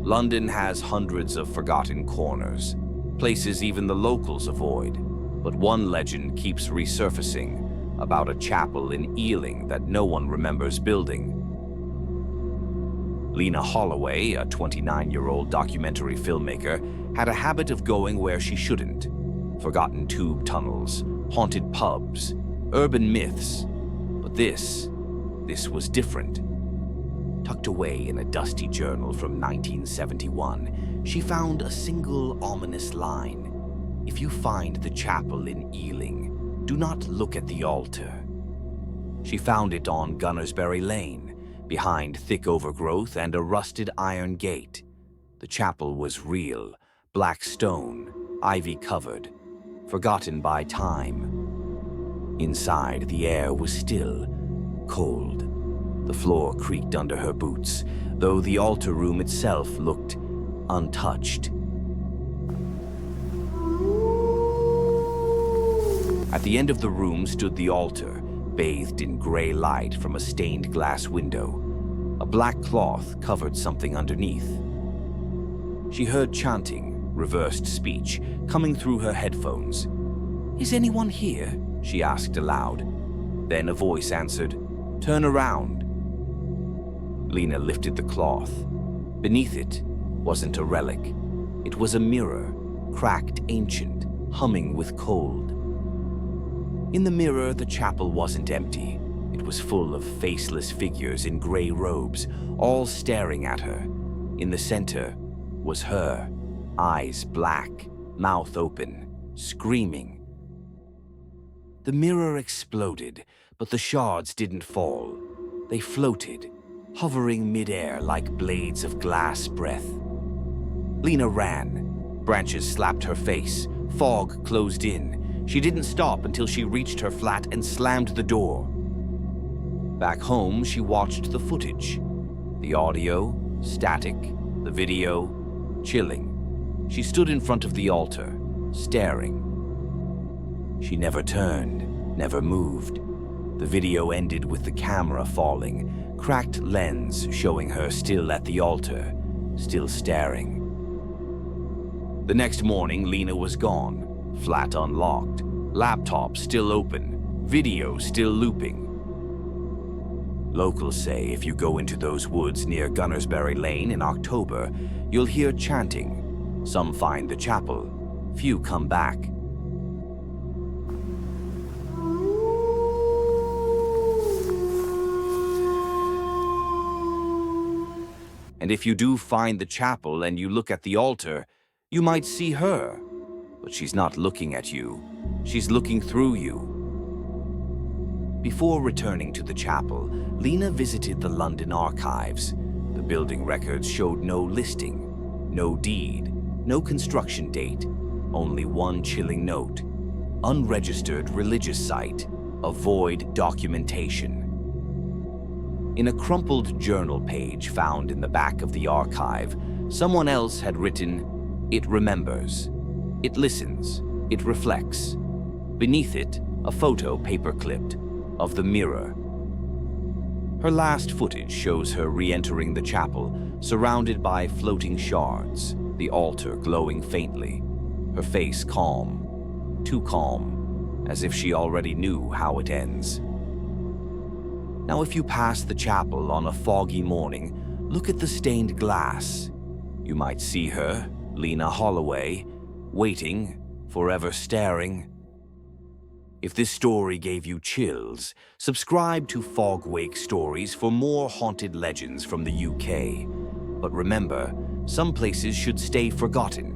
London has hundreds of forgotten corners, places even the locals avoid. But one legend keeps resurfacing about a chapel in Ealing that no one remembers building. Lena Holloway, a 29-year-old documentary filmmaker, had a habit of going where she shouldn't. Forgotten tube tunnels, haunted pubs, urban myths. But this was different. Tucked away in a dusty journal from 1971, she found a single ominous line. If you find the chapel in Ealing, do not look at the altar. She found it on Gunnersbury Lane, behind thick overgrowth and a rusted iron gate. The chapel was real, black stone, ivy-covered, forgotten by time. Inside, the air was still, cold. The floor creaked under her boots, though the altar room itself looked untouched. At the end of the room stood the altar, bathed in gray light from a stained glass window. A black cloth covered something underneath. She heard chanting, reversed speech, coming through her headphones. "Is anyone here?" she asked aloud. Then a voice answered, "Turn around." Lena lifted the cloth. Beneath it wasn't a relic. It was a mirror, cracked, ancient, humming with cold. In the mirror, the chapel wasn't empty. It was full of faceless figures in gray robes, all staring at her. In the center was her, eyes black, mouth open, screaming. The mirror exploded, but the shards didn't fall. They floated, hovering midair like blades of glass breath. Lena ran. Branches slapped her face. Fog closed in. She didn't stop until she reached her flat and slammed the door. Back home, she watched the footage. The audio, static. The video, chilling. She stood in front of the altar, staring. She never turned, never moved. The video ended with the camera falling, cracked lens showing her still at the altar, still staring. The next morning, Lena was gone. Flat unlocked, laptop still open, video still looping. Locals say if you go into those woods near Gunnersbury Lane in October, you'll hear chanting. Some find the chapel, few come back. And if you do find the chapel and you look at the altar, you might see her. But she's not looking at you. She's looking through you. Before returning to the chapel, Lena visited the London archives. The building records showed no listing, no deed, no construction date, only one chilling note. Unregistered religious site, avoid documentation. In a crumpled journal page found in the back of the archive, someone else had written, "It remembers. It listens, it reflects." Beneath it, a photo paper-clipped of the mirror. Her last footage shows her re-entering the chapel, surrounded by floating shards, the altar glowing faintly, her face calm, too calm, as if she already knew how it ends. Now, if you pass the chapel on a foggy morning, look at the stained glass. You might see her, Lena Holloway, waiting, forever staring. If this story gave you chills, subscribe to Fogwake Stories for more haunted legends from the UK. But remember, some places should stay forgotten.